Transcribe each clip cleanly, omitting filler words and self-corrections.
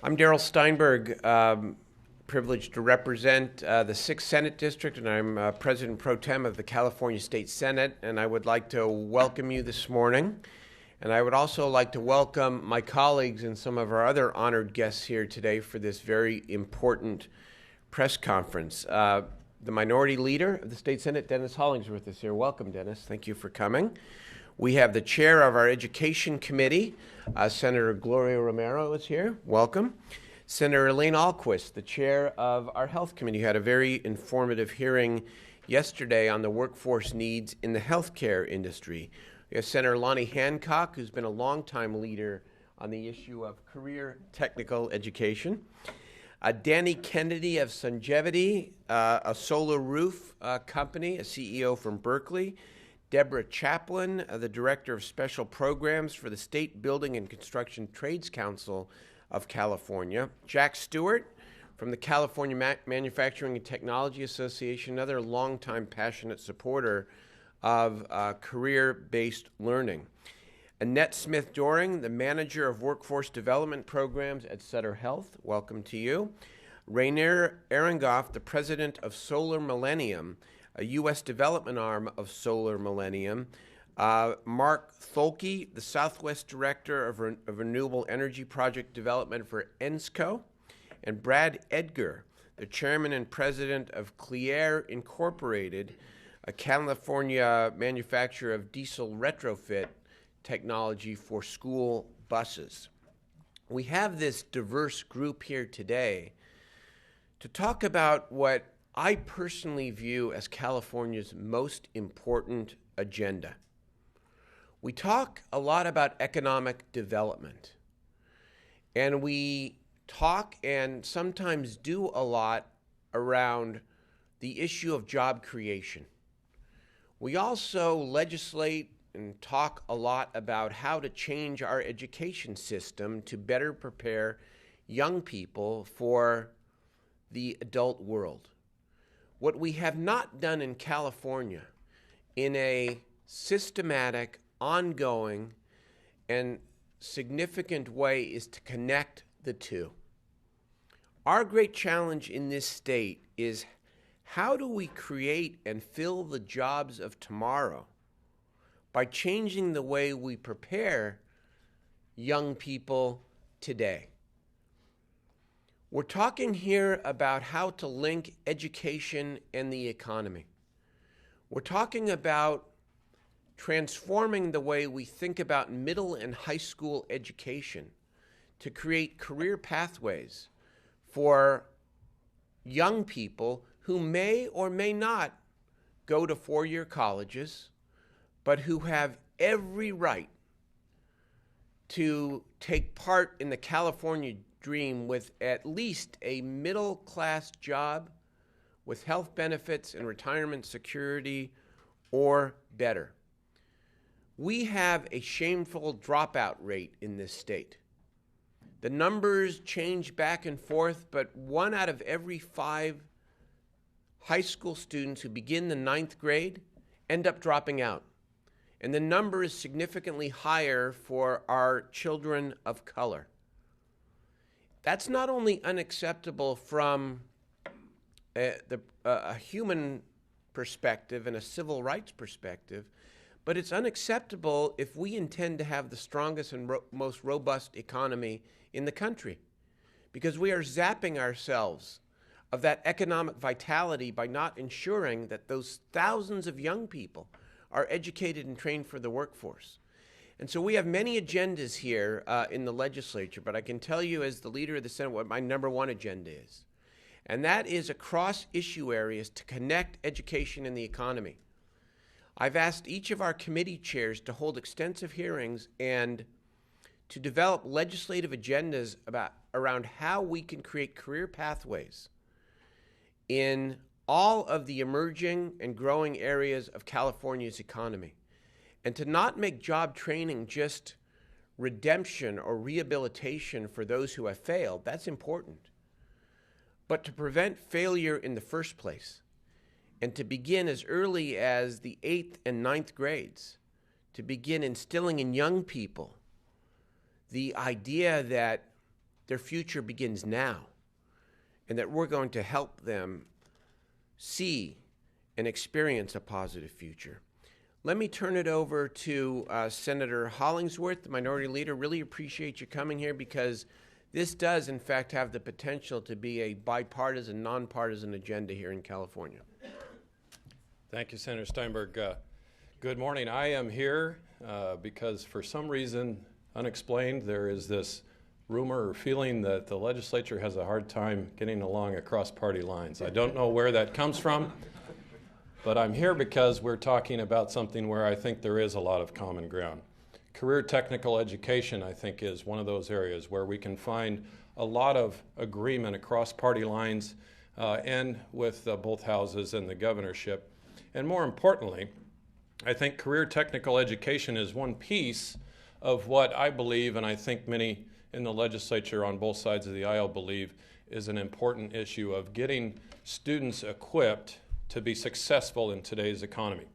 I'm Darrell Steinberg, privileged to represent the 6th Senate District, and I'm President Pro Tem of the California State Senate, and I would like to welcome you this morning. And I would also like to welcome my colleagues and some of our other honored guests here today for this very important press conference. The Minority Leader of the State Senate, Dennis Hollingsworth, is here. Welcome, Dennis. Thank you for coming. We have the chair of our Education Committee, Senator Gloria Romero is here. Welcome. Senator Elaine Ahlquist, the chair of our Health Committee, had a very informative hearing yesterday on the workforce needs in the healthcare industry. We have Senator Lonnie Hancock, who's been a longtime leader on the issue of career technical education. Danny Kennedy of Sungevity, a solar roof company, a CEO from Berkeley. Deborah Chaplin, the Director of Special Programs for the State Building and Construction Trades Council of California. Jack Stewart from the California Manufacturing and Technology Association, another longtime passionate supporter of career-based learning. Annette Smith-Doring, the Manager of Workforce Development Programs at Sutter Health. Welcome to you. Rainier Ehrengoff, the President of Solar Millennium, a U.S. development arm of Solar Millennium. Mark Tholke, the Southwest Director of Renewable Energy Project Development for ENSCO. And Brad Edgar, the Chairman and President of Clear Incorporated, a California manufacturer of diesel retrofit technology for school buses. We have this diverse group here today to talk about what I personally view as California's most important agenda. We talk a lot about economic development, and we talk and sometimes do a lot around the issue of job creation. We also legislate and talk a lot about how to change our education system to better prepare young people for the adult world. What we have not done in California in a systematic, ongoing, and significant way is to connect the two. Our great challenge in this state is how do we create and fill the jobs of tomorrow by changing the way we prepare young people today. We're talking here about how to link education and the economy. We're talking about transforming the way we think about middle and high school education to create career pathways for young people who may or may not go to four-year colleges, but who have every right to take part in the California dream with at least a middle-class job with health benefits and retirement security or better. We have a shameful dropout rate in this state. The numbers change back and forth, but 1 out of every 5 high school students who begin the 9th grade end up dropping out. And the number is significantly higher for our children of color. That's not only unacceptable from a human perspective and a civil rights perspective, but it's unacceptable if we intend to have the strongest and most robust economy in the country, because we are zapping ourselves of that economic vitality by not ensuring that those thousands of young people are educated and trained for the workforce. And so we have many agendas here in the legislature, but I can tell you as the leader of the Senate what my number one agenda is. And that is across issue areas to connect education and the economy. I've asked each of our committee chairs to hold extensive hearings and to develop legislative agendas around how we can create career pathways in all of the emerging and growing areas of California's economy, and to not make job training just redemption or rehabilitation for those who have failed. That's important. But to prevent failure in the first place, and to begin as early as the 8th and 9th grades, to begin instilling in young people the idea that their future begins now, and that we're going to help them see and experience a positive future. Let me turn it over to Senator Hollingsworth, the Minority Leader. Really appreciate you coming here, because this does, in fact, have the potential to be a bipartisan, nonpartisan agenda here in California. Thank you, Senator Steinberg. Good morning. I am here because for some reason, unexplained, there is this rumor or feeling that the legislature has a hard time getting along across party lines. I don't know where that comes from, but I'm here because we're talking about something where I think there is a lot of common ground. Career technical education, I think, is one of those areas where we can find a lot of agreement across party lines and with both houses and the governorship. And more importantly, I think career technical education is one piece of what I believe, and I think many in the legislature on both sides of the aisle believe, is an important issue of getting students equipped to be successful in today's economy.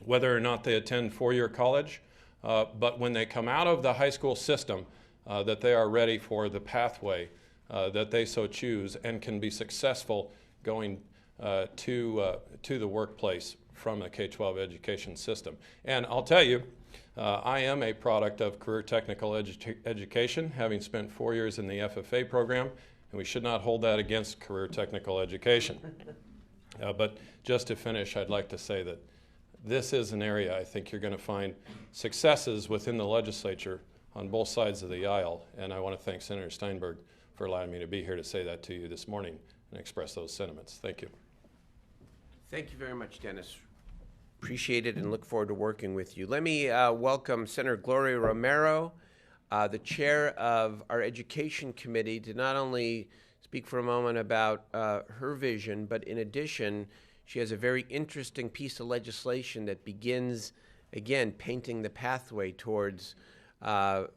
Whether or not they attend four-year college, but when they come out of the high school system, that they are ready for the pathway that they so choose and can be successful going to the workplace from a K-12 education system. And I'll tell you, I am a product of career technical education, having spent 4 years in the FFA program, and we should not hold that against career technical education. But just to finish, I'd like to say that this is an area I think you're going to find successes within the legislature on both sides of the aisle, and I want to thank Senator Steinberg for allowing me to be here to say that to you this morning and express those sentiments. Thank you. Thank you very much, Dennis. Appreciate it and look forward to working with you. Let me welcome Senator Gloria Romero, the chair of our Education Committee, to not only speak for a moment about her vision, but in addition, she has a very interesting piece of legislation that begins, again, painting the pathway towards the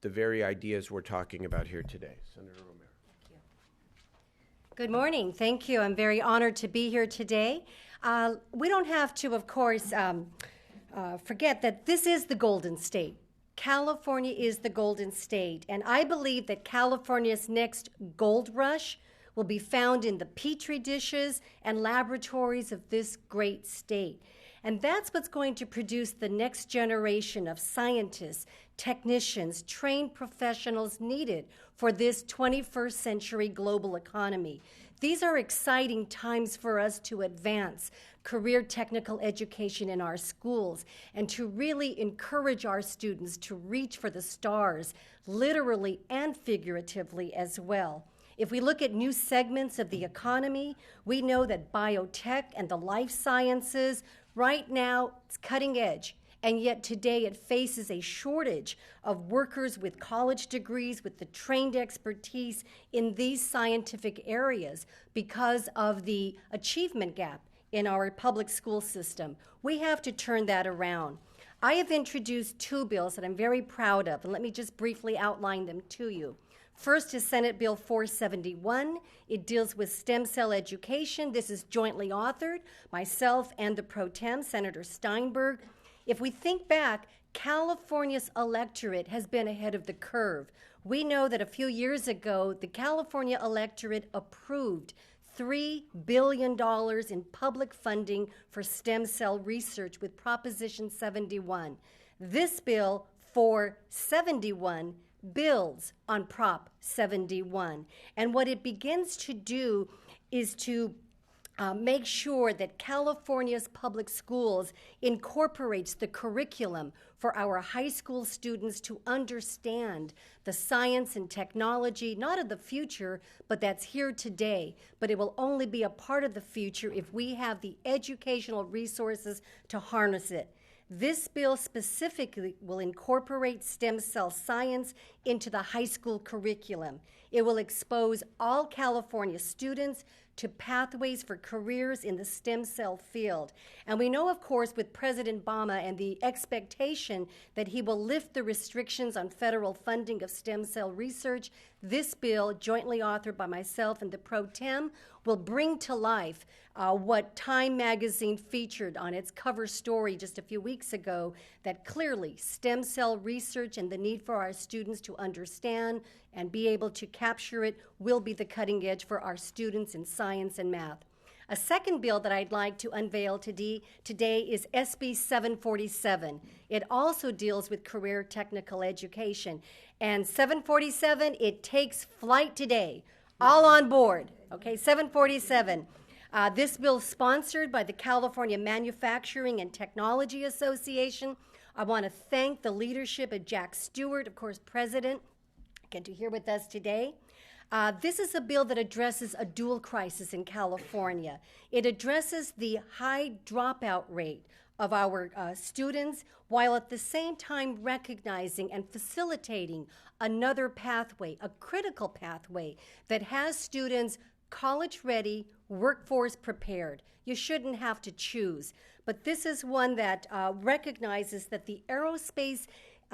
very ideas we're talking about here today. Senator Romero. Good morning. Thank you. I'm very honored to be here today. We don't have to, of course, forget that this is the Golden State. California is the Golden State, and I believe that California's next gold rush will be found in the petri dishes and laboratories of this great state. And that's what's going to produce the next generation of scientists, technicians, trained professionals needed for this 21st century global economy. These are exciting times for us to advance career technical education in our schools and to really encourage our students to reach for the stars, literally and figuratively as well. If we look at new segments of the economy, we know that biotech and the life sciences, right now, it's cutting edge. And yet today it faces a shortage of workers with college degrees, with the trained expertise in these scientific areas because of the achievement gap in our public school system. We have to turn that around. I have introduced two bills that I'm very proud of, and let me just briefly outline them to you. First is Senate Bill 471. It deals with stem cell education. This is jointly authored, myself and the pro tem, Senator Steinberg. If we think back, California's electorate has been ahead of the curve. We know that a few years ago, the California electorate approved $3 billion in public funding for stem cell research with Proposition 71. This bill, 471, builds on Prop 71. And what it begins to do is to make sure that California's public schools incorporates the curriculum for our high school students to understand the science and technology, not of the future, but that's here today. But it will only be a part of the future if we have the educational resources to harness it. This bill specifically will incorporate stem cell science into the high school curriculum. It will expose all California students to pathways for careers in the stem cell field. And we know, of course, with President Obama and the expectation that he will lift the restrictions on federal funding of stem cell research, this bill, jointly authored by myself and the Pro Tem, will bring to life what Time magazine featured on its cover story just a few weeks ago, that clearly stem cell research and the need for our students to understand and be able to capture it will be the cutting edge for our students in science and math. A second bill that I'd like to unveil today is SB 747. It also deals with career technical education. And 747, it takes flight today. All on board. Okay, 747. This bill is sponsored by the California Manufacturing and Technology Association. I want to thank the leadership of Jack Stewart, of course, President, again, to here with us today. This is a bill that addresses a dual crisis in California. It addresses the high dropout rate of our students, while at the same time recognizing and facilitating another pathway, a critical pathway that has students college ready, workforce prepared. You shouldn't have to choose. But this is one that recognizes that the aerospace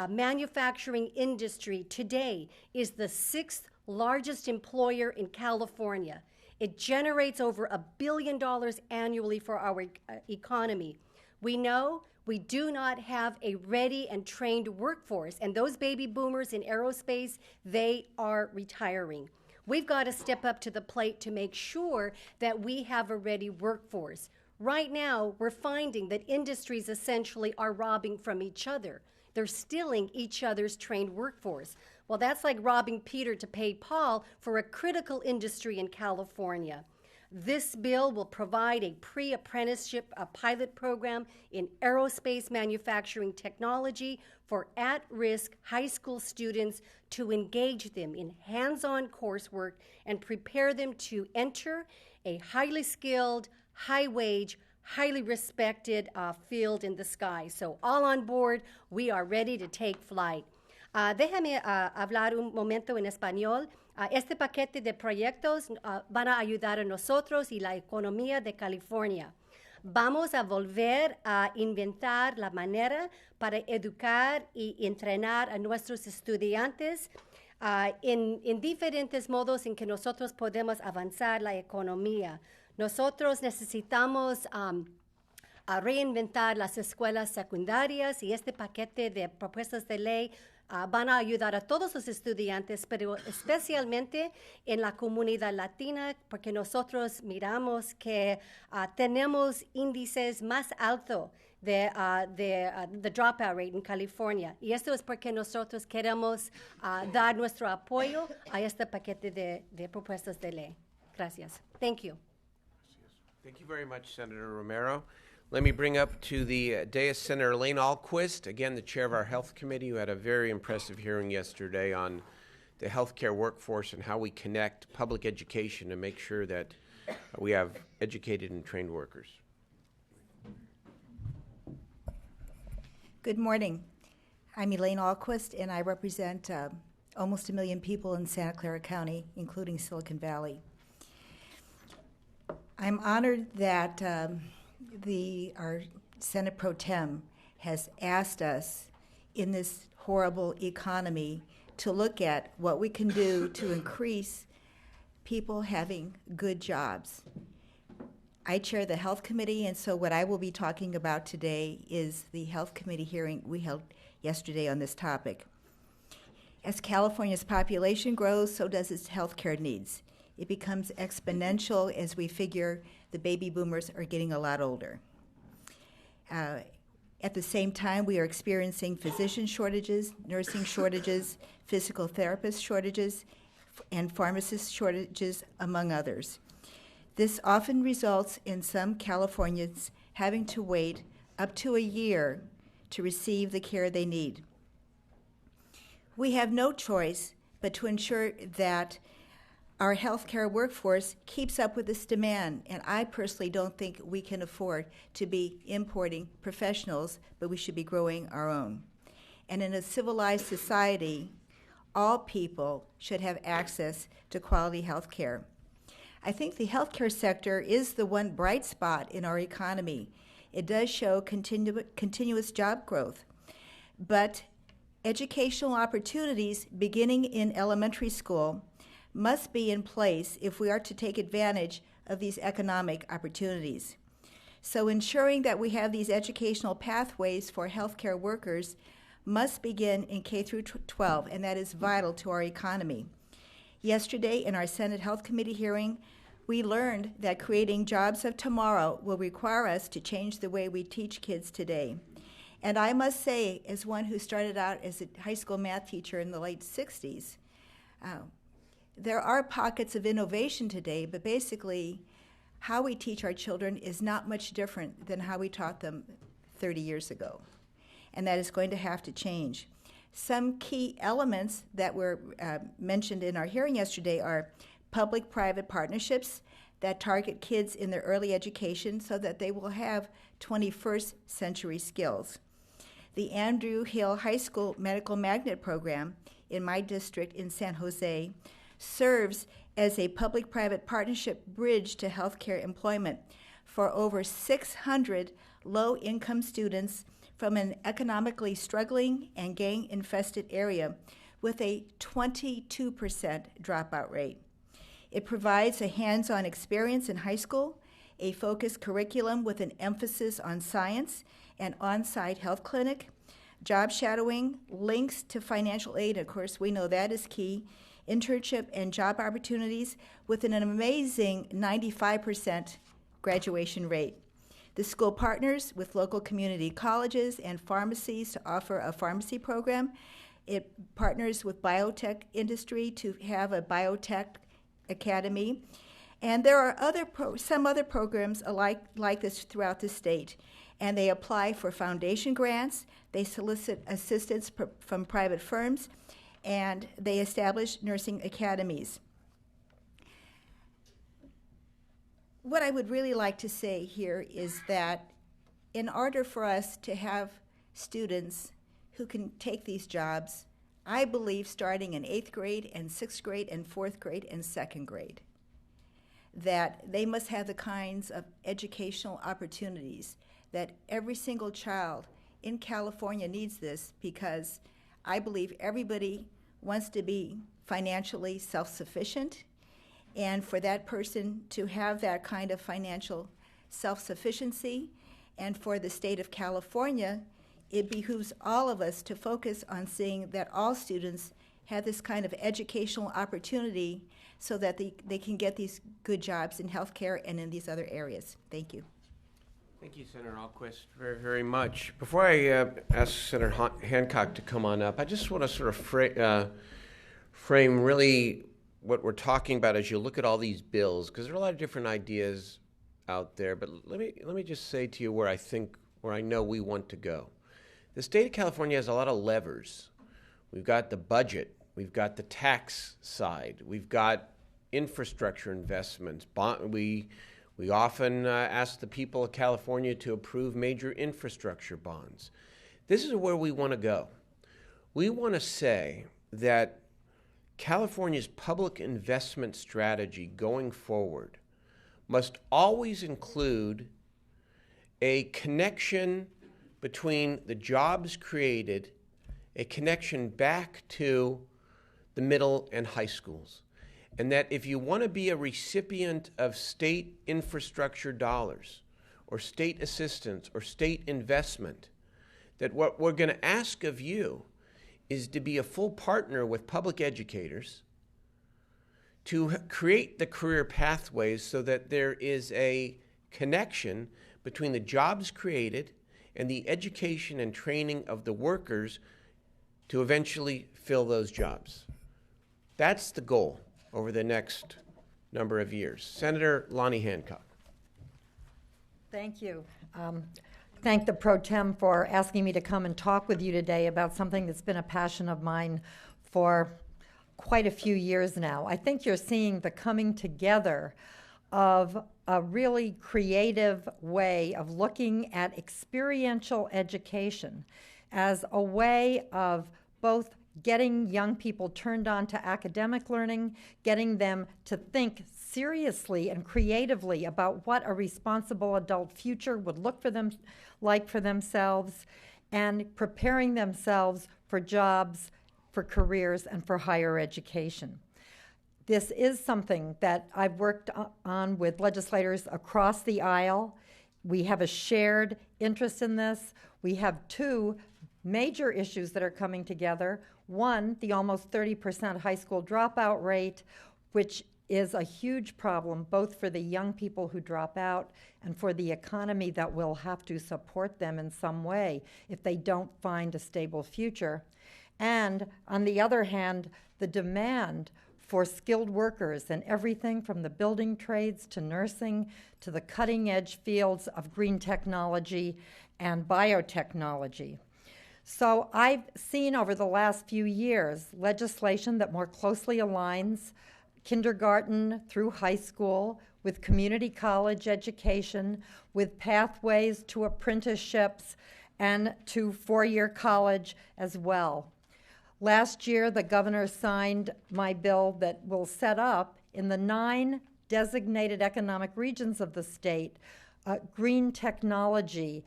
manufacturing industry today is the 6th largest employer in California. It generates over $1 billion annually for our economy. We know we do not have a ready and trained workforce, and those baby boomers in aerospace, they are retiring. We've got to step up to the plate to make sure that we have a ready workforce. Right now, we're finding that industries essentially are robbing from each other. They're stealing each other's trained workforce. Well, that's like robbing Peter to pay Paul for a critical industry in California. This bill will provide a pre-apprenticeship pilot program in aerospace manufacturing technology for at-risk high school students to engage them in hands-on coursework and prepare them to enter a highly skilled, high-wage, highly respected field in the sky. So all on board, we are ready to take flight. Déjame hablar un momento en español. Este paquete de proyectos van a ayudar a nosotros y la economía de California. Vamos a volver a inventar la manera para educar y entrenar a nuestros estudiantes en diferentes modos en que nosotros podemos avanzar la economía. Nosotros necesitamos a reinventar las escuelas secundarias, y este paquete de propuestas de ley van a ayudar a todos los estudiantes, pero especialmente en la comunidad latina, porque nosotros miramos que tenemos índices más altos de dropout rate en California. Y esto es porque nosotros queremos dar nuestro apoyo a este paquete de propuestas de ley. Gracias. Thank you. Thank you very much, Senator Romero. Let me bring up to the dais Senator Elaine Ahlquist, again, the chair of our Health Committee, who had a very impressive hearing yesterday on the healthcare workforce and how we connect public education to make sure that we have educated and trained workers. Good morning. I'm Elaine Ahlquist, and I represent almost 1 million people in Santa Clara County, including Silicon Valley. I'm honored that our Senate Pro Tem has asked us in this horrible economy to look at what we can do to increase people having good jobs. I chair the Health Committee, and so what I will be talking about today is the Health Committee hearing we held yesterday on this topic. As California's population grows, so does its healthcare needs. It becomes exponential as we figure the baby boomers are getting a lot older. At the same time, we are experiencing physician shortages, nursing shortages, physical therapist shortages, and pharmacist shortages, among others. This often results in some Californians having to wait up to a year to receive the care they need. We have no choice but to ensure that our healthcare workforce keeps up with this demand, and I personally don't think we can afford to be importing professionals, but we should be growing our own. And in a civilized society, all people should have access to quality health care. I think the healthcare sector is the one bright spot in our economy. It does show continuous job growth. But educational opportunities beginning in elementary school must be in place if we are to take advantage of these economic opportunities. So ensuring that we have these educational pathways for healthcare workers must begin in K through 12, and that is vital to our economy. Yesterday in our Senate Health Committee hearing, we learned that creating jobs of tomorrow will require us to change the way we teach kids today. And I must say, as one who started out as a high school math teacher in the late 60s, there are pockets of innovation today, but basically how we teach our children is not much different than how we taught them 30 years ago. And that is going to have to change. Some key elements that were mentioned in our hearing yesterday are public-private partnerships that target kids in their early education so that they will have 21st century skills. The Andrew Hill High School Medical Magnet Program in my district in San Jose serves as a public-private partnership bridge to healthcare employment for over 600 low-income students from an economically struggling and gang-infested area with a 22% dropout rate. It provides a hands-on experience in high school, a focused curriculum with an emphasis on science, an on-site health clinic, job shadowing, links to financial aid, of course we know that is key, internship and job opportunities with an amazing 95% graduation rate. The school partners with local community colleges and pharmacies to offer a pharmacy program. It partners with biotech industry to have a biotech academy. And there are some other programs like this throughout the state. And they apply for foundation grants, they solicit assistance from private firms, and they establish nursing academies. What I would really like to say here is that in order for us to have students who can take these jobs, I believe starting in 8th grade and 6th grade and 4th grade and 2nd grade, that they must have the kinds of educational opportunities that every single child in California needs this, because I believe everybody wants to be financially self-sufficient, and for that person to have that kind of financial self-sufficiency, and for the state of California, it behooves all of us to focus on seeing that all students have this kind of educational opportunity so that they can get these good jobs in healthcare and in these other areas. Thank you. Thank you, Senator Alquist, very, very much. Before I ask Senator Hancock to come on up, I just want to sort of frame really what we're talking about as you look at all these bills, because there are a lot of different ideas out there. But let me just say to you where I know we want to go. The state of California has a lot of levers. We've got the budget, we've got the tax side, we've got infrastructure investments. We often ask the people of California to approve major infrastructure bonds. This is where we want to go. We want to say that California's public investment strategy going forward must always include a connection between the jobs created, a connection back to the middle and high schools. And that if you want to be a recipient of state infrastructure dollars or state assistance or state investment, that what we're going to ask of you is to be a full partner with public educators to create the career pathways so that there is a connection between the jobs created and the education and training of the workers to eventually fill those jobs. That's the goal over the next number of years. Senator Lonnie Hancock. Thank you. Thank the Pro Tem for asking me to come and talk with you today about something that's been a passion of mine for quite a few years now. I think you're seeing the coming together of a really creative way of looking at experiential education as a way of both getting young people turned on to academic learning, getting them to think seriously and creatively about what a responsible adult future would look for them like for themselves, and preparing themselves for jobs, for careers, and for higher education. This is something that I've worked on with legislators across the aisle. We have a shared interest in this. We have two major issues that are coming together. One, the almost 30% high school dropout rate, which is a huge problem both for the young people who drop out and for the economy that will have to support them in some way if they don't find a stable future. And on the other hand, the demand for skilled workers in everything from the building trades to nursing to the cutting edge fields of green technology and biotechnology. So I've seen over the last few years legislation that more closely aligns kindergarten through high school with community college education, with pathways to apprenticeships and to four-year college as well. Last year, the governor signed my bill that will set up in the 9 designated economic regions of the state green technology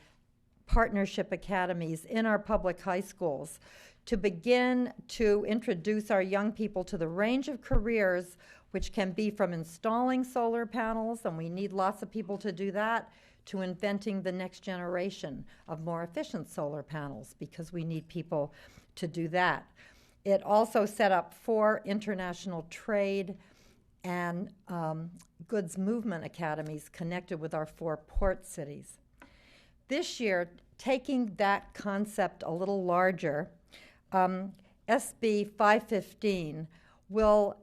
partnership academies in our public high schools to begin to introduce our young people to the range of careers which can be from installing solar panels, and we need lots of people to do that, to inventing the next generation of more efficient solar panels, because we need people to do that. It also set up 4 international trade and goods movement academies connected with our 4 port cities. This year, taking that concept a little larger, SB 515 will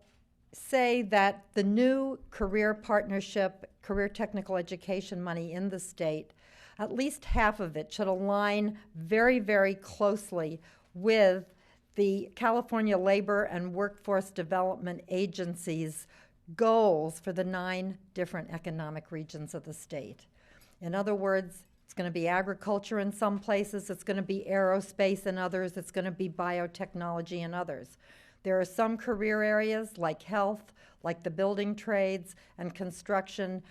say that the new career partnership, career technical education money in the state, at least half of it should align very, very closely with the California Labor and Workforce Development Agency's goals for the 9 different economic regions of the state. In other words, it's going to be agriculture in some places, it's going to be aerospace in others, it's going to be biotechnology in others. There are some career areas like health, like the building trades and construction,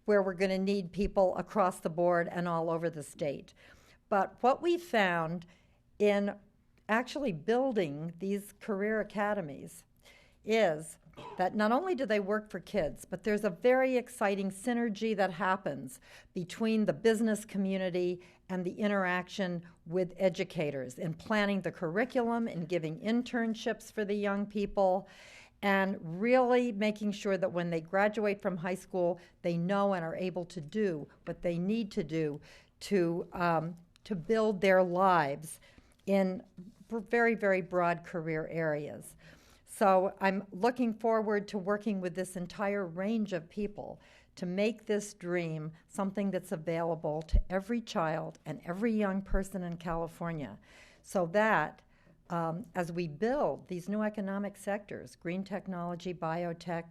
where we're going to need people across the board and all over the state. But what we found in actually building these career academies is that not only do they work for kids, but there's a very exciting synergy that happens between the business community and the interaction with educators in planning the curriculum and giving internships for the young people, and really making sure that when they graduate from high school, they know and are able to do what they need to do to build their lives in very, very broad career areas. So I'm looking forward to working with this entire range of people to make this dream something that's available to every child and every young person in California, so that as we build these new economic sectors, green technology, biotech,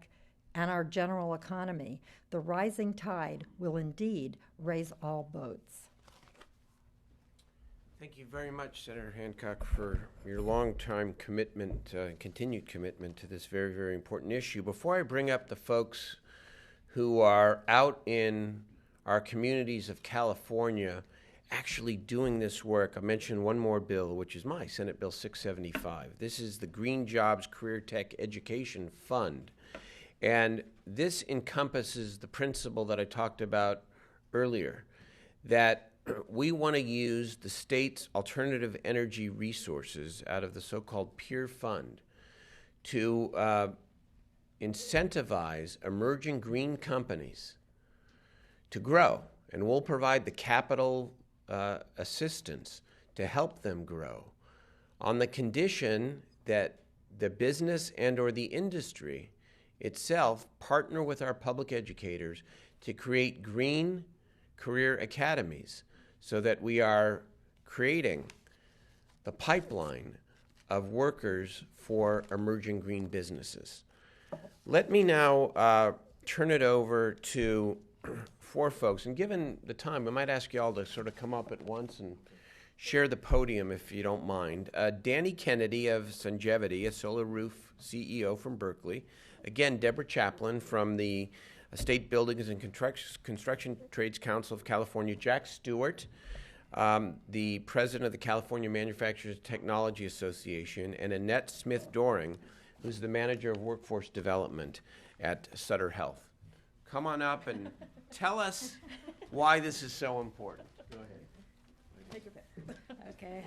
and our general economy, the rising tide will indeed raise all boats. Thank you very much, Senator Hancock, for your long-time commitment, continued commitment to this very, very important issue. Before I bring up the folks who are out in our communities of California actually doing this work, I mentioned one more bill, which is my Senate Bill 675. This is the Green Jobs Career Tech Education Fund. And this encompasses the principle that I talked about earlier, that we want to use the state's alternative energy resources out of the so-called PEER fund to incentivize emerging green companies to grow. And we'll provide the capital assistance to help them grow on the condition that the business and or the industry itself partner with our public educators to create green career academies, so that we are creating the pipeline of workers for emerging green businesses. Let me now turn it over to 4 folks. And given the time, I might ask you all to sort of come up at once and share the podium, if you don't mind. Danny Kennedy of Sungevity, a Solar Roof CEO from Berkeley. Again, Deborah Chaplin from the State Buildings and Construction Trades Council of California. Jack Stewart, the president of the California Manufacturers Technology Association, and Annette Smith-Doring, who's the manager of workforce development at Sutter Health. Come on up and tell us why this is so important. Go ahead. Okay.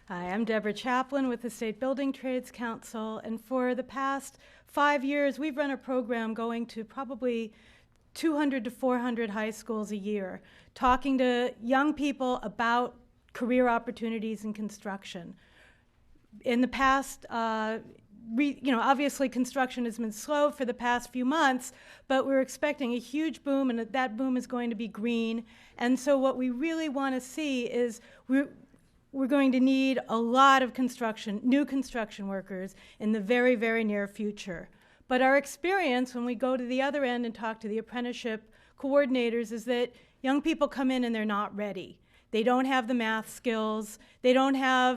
Hi, I'm Deborah Chaplin with the State Building Trades Council, and for the past 5 years, we've run a program going to probably 200 to 400 high schools a year, talking to young people about career opportunities in construction. In the past, obviously construction has been slow for the past few months, but we're expecting a huge boom, and that boom is going to be green. And so what we really want to see is we're going to need a lot of new construction workers in the very, very near future. But our experience when we go to the other end and talk to the apprenticeship coordinators is that young people come in and they're not ready. They don't have the math skills. Young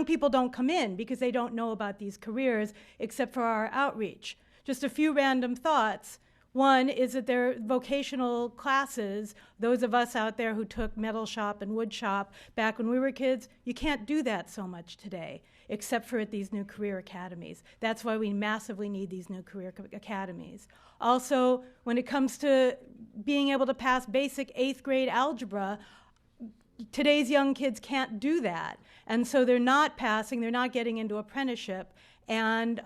people don't come in because they don't know about these careers except for our outreach. Just a few random thoughts. One is that there are vocational classes, those of us out there who took metal shop and wood shop back when we were kids, you can't do that so much today, except for at these new career academies. That's why we massively need these new career academies. Also, when it comes to being able to pass basic 8th grade algebra, today's young kids can't do that. And so they're not passing, they're not getting into apprenticeship. And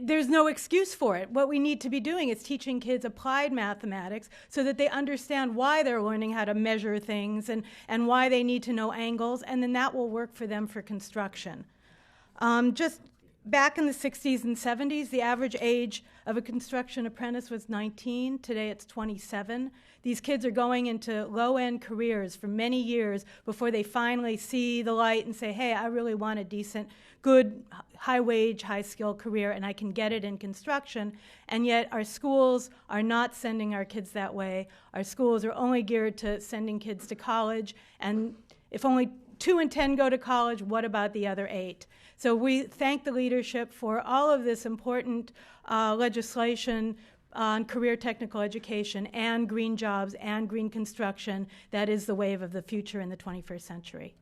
there's no excuse for it. What we need to be doing is teaching kids applied mathematics so that they understand why they're learning how to measure things and why they need to know angles, and then that will work for them for construction. Just back in the 60s and 70s, the average age of a construction apprentice was 19. Today it's 27. These kids are going into low-end careers for many years before they finally see the light and say, hey, I really want a decent, good, high-wage, high-skill career, and I can get it in construction. And yet our schools are not sending our kids that way. Our schools are only geared to sending kids to college, and if only 2 in 10 go to college, what about the other 8? So we thank the leadership for all of this important legislation on career technical education and green jobs and green construction. That is the wave of the future in the 21st century.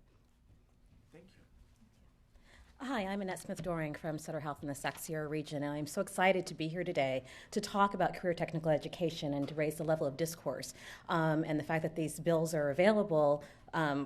Hi, I'm Annette Smith-Doring from Sutter Health in the Sac Sierra region, and I'm so excited to be here today to talk about career technical education and to raise the level of discourse. And the fact that these bills are available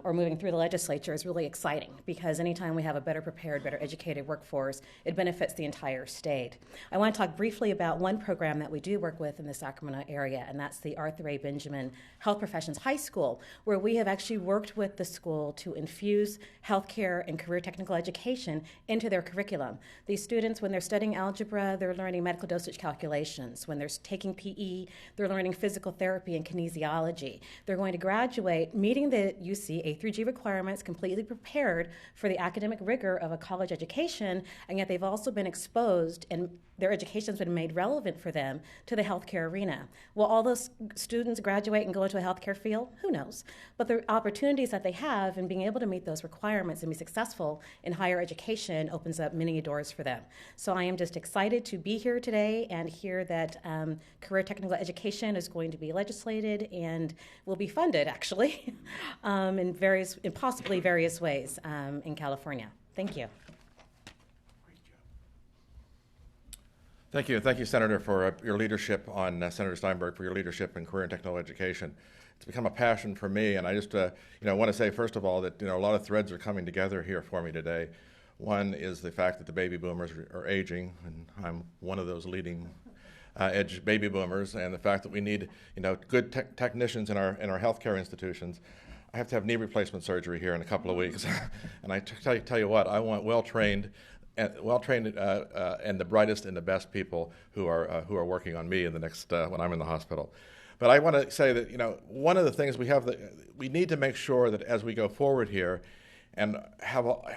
or moving through the legislature is really exciting, because anytime we have a better prepared, better educated workforce, it benefits the entire state. I want to talk briefly about one program that we do work with in the Sacramento area, and that's the Arthur A. Benjamin Health Professions High School, where we have actually worked with the school to infuse healthcare and career technical education into their curriculum. These students, when they're studying algebra, they're learning medical dosage calculations. When they're taking PE, they're learning physical therapy and kinesiology. They're going to graduate meeting the UC A through G requirements, completely prepared for the academic rigor of a college education, and yet they've also been exposed, and their education's been made relevant for them to the healthcare arena. Will all those students graduate and go into a healthcare field? Who knows? But the opportunities that they have in being able to meet those requirements and be successful in higher education opens up many doors for them. So I am just excited to be here today and hear that career technical education is going to be legislated and will be funded, actually, in possibly various ways in California. Thank you. Thank you. Thank you, Senator, for your leadership on, Senator Steinberg, for your leadership in career and technical education. It's become a passion for me, and I just want to say, first of all, that a lot of threads are coming together here for me today. One is the fact that the baby boomers are aging, and I'm one of those leading edge baby boomers, and the fact that we need good technicians in our healthcare institutions. I have to have knee replacement surgery here in a couple of weeks, and I tell you what, I want well-trained and the brightest and the best people who are working on me in the next when I'm in the hospital. But I want to say that one of the things we need to make sure that as we go forward here, and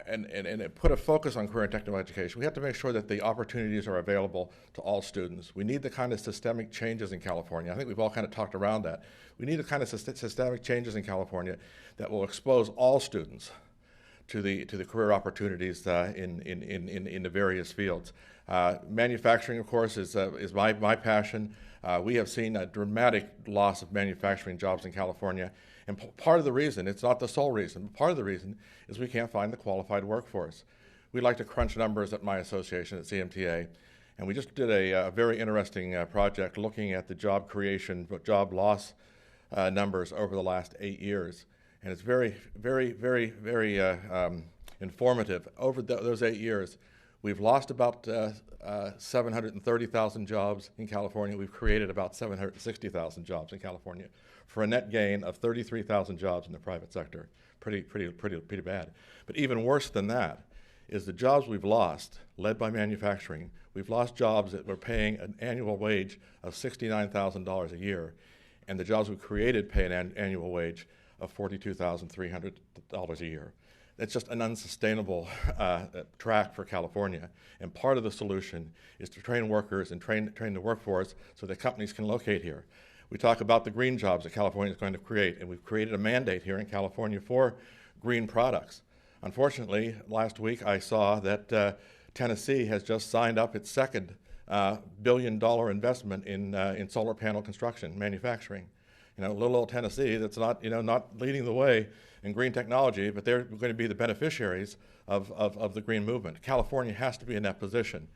and put a focus on career and technical education, we have to make sure that the opportunities are available to all students. We need the kind of systemic changes in California. I think we've all kind of talked around that. We need the kind of systemic changes in California that will expose all students to the career opportunities in the various fields. Manufacturing, of course, is my passion. We have seen a dramatic loss of manufacturing jobs in California. And part of the reason, it's not the sole reason, but part of the reason is we can't find the qualified workforce. We like to crunch numbers at my association at CMTA, and we just did a very interesting project looking at the job creation, job loss numbers over the last 8 years. And it's very, very, very, very informative. Over those 8 years, we've lost about 730,000 jobs in California. We've created about 760,000 jobs in California for a net gain of 33,000 jobs in the private sector. Pretty bad. But even worse than that is the jobs we've lost, led by manufacturing. We've lost jobs that were paying an annual wage of $69,000 a year, and the jobs we created pay an annual wage of $42,300 a year. It's just an unsustainable track for California. And part of the solution is to train workers and train the workforce so that companies can locate here. We talk about the green jobs that California is going to create, and we've created a mandate here in California for green products. Unfortunately, last week I saw that Tennessee has just signed up its second billion-dollar investment in solar panel construction, manufacturing. You know, little old Tennessee that's not leading the way in green technology, but they're going to be the beneficiaries of the green movement. California has to be in that position.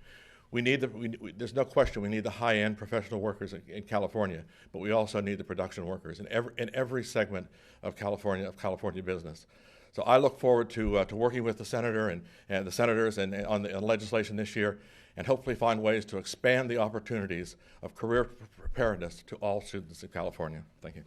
There's no question we need the high-end professional workers in California, but we also need the production workers in every segment of California business. So I look forward to working with the senator and the senators and on the legislation this year, and hopefully find ways to expand the opportunities of career preparedness to all students in California. Thank you.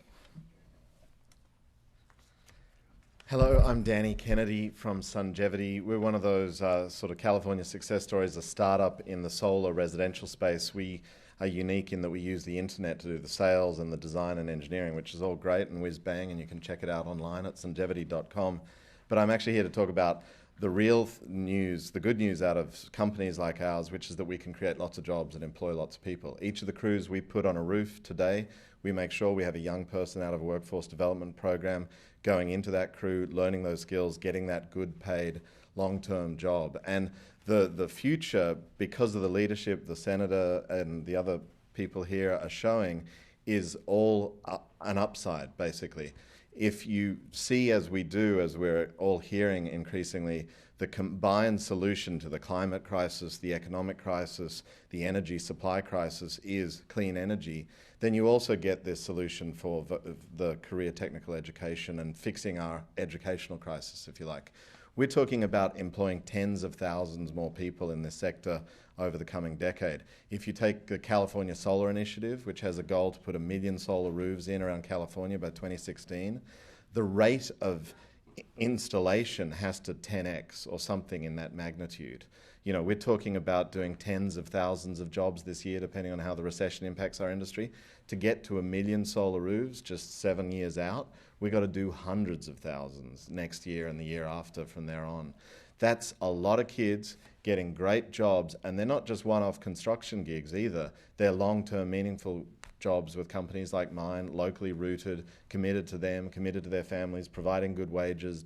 Hello, I'm Danny Kennedy from Sungevity. We're one of those sort of California success stories, a startup in the solar residential space. We are unique in that we use the internet to do the sales and the design and engineering, which is all great and whiz bang, and you can check it out online at sungevity.com. But I'm actually here to talk about the real news, the good news out of companies like ours, which is that we can create lots of jobs and employ lots of people. Each of the crews we put on a roof today, we make sure we have a young person out of a workforce development program going into that crew, learning those skills, getting that good paid long-term job. And the future, because of the leadership the senator and the other people here are showing, is all an upside, basically. If you see, as we do, as we're all hearing increasingly, the combined solution to the climate crisis, the economic crisis, the energy supply crisis is clean energy, then you also get this solution for the career technical education and fixing our educational crisis, if you like. We're talking about employing tens of thousands more people in this sector over the coming decade. If you take the California Solar Initiative, which has a goal to put 1 million solar roofs in around California by 2016, the rate of installation has to 10x or something in that magnitude. You know, we're talking about doing tens of thousands of jobs this year, depending on how the recession impacts our industry. To get to 1 million solar roofs just 7 years out, we've got to do hundreds of thousands next year and the year after from there on. That's a lot of kids getting great jobs, and they're not just one-off construction gigs either. They're long-term, meaningful jobs with companies like mine, locally rooted, committed to them, committed to their families, providing good wages,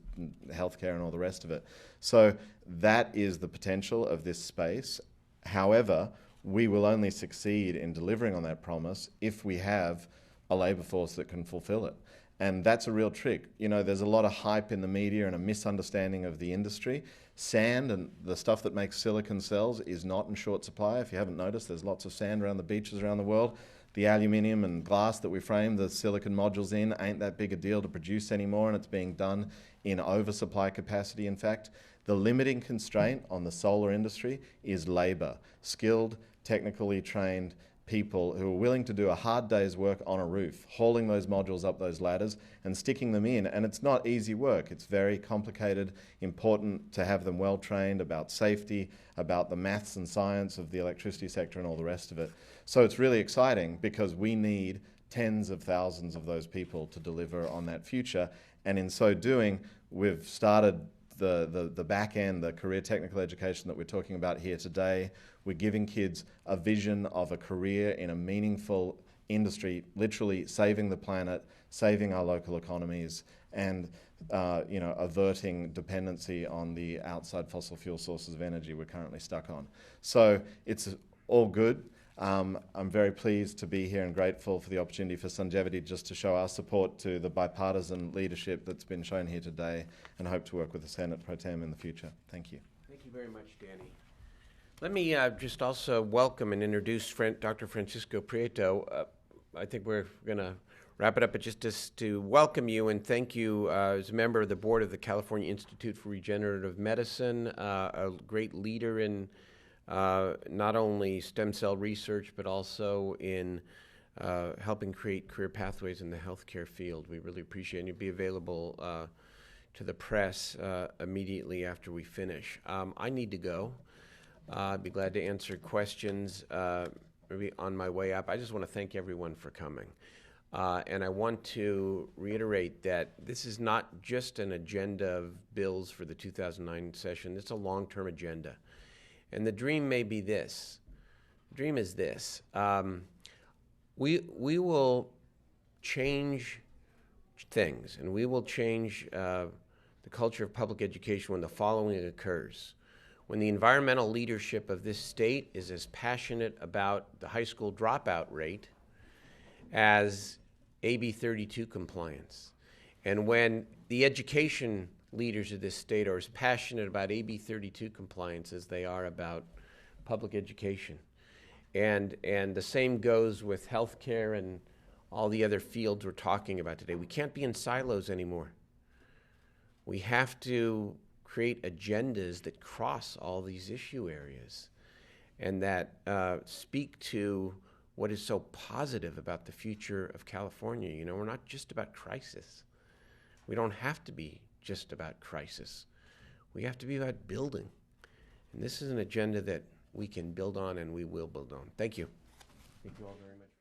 healthcare, and all the rest of it. So that is the potential of this space. However, we will only succeed in delivering on that promise if we have a labor force that can fulfill it. And that's a real trick. You know, there's a lot of hype in the media and a misunderstanding of the industry. Sand and the stuff that makes silicon cells is not in short supply. If you haven't noticed, there's lots of sand around the beaches around the world. The aluminium and glass that we frame the silicon modules in ain't that big a deal to produce anymore, and it's being done in oversupply capacity. In fact, the limiting constraint on the solar industry is labor, skilled, technically trained people who are willing to do a hard day's work on a roof, hauling those modules up those ladders and sticking them in. And it's not easy work. It's very complicated, important to have them well trained about safety, about the maths and science of the electricity sector and all the rest of it. So it's really exciting because we need tens of thousands of those people to deliver on that future. And in so doing, we've started the back end, the career technical education that we're talking about here today. We're giving kids a vision of a career in a meaningful industry, literally saving the planet, saving our local economies, and averting dependency on the outside fossil fuel sources of energy we're currently stuck on. So it's all good. I'm very pleased to be here and grateful for the opportunity for Sungevity just to show our support to the bipartisan leadership that's been shown here today, and hope to work with the Senate Pro Tem in the future. Thank you. Thank you very much, Danny. Let me just also welcome and introduce Dr. Francisco Prieto. I think we're going to wrap it up, but just to welcome you and thank you as a member of the board of the California Institute for Regenerative Medicine, a great leader in not only stem cell research, but also in helping create career pathways in the healthcare field. We really appreciate it. And you'll be available to the press immediately after we finish. I need to go. I'd be glad to answer questions maybe on my way up. I just want to thank everyone for coming. And I want to reiterate that this is not just an agenda of bills for the 2009 session. It's a long-term agenda. And the dream may be this. The dream is this. We will change things, and we will change the culture of public education when the following occurs. When the environmental leadership of this state is as passionate about the high school dropout rate as AB 32 compliance, and when the education leaders of this state are as passionate about AB 32 compliance as they are about public education. And the same goes with healthcare and all the other fields we're talking about today. We can't be in silos anymore. We have to create agendas that cross all these issue areas and that speak to what is so positive about the future of California. You know, we're not just about crisis. We don't have to be just about crisis. We have to be about building. And this is an agenda that we can build on and we will build on. Thank you. Thank you all very much.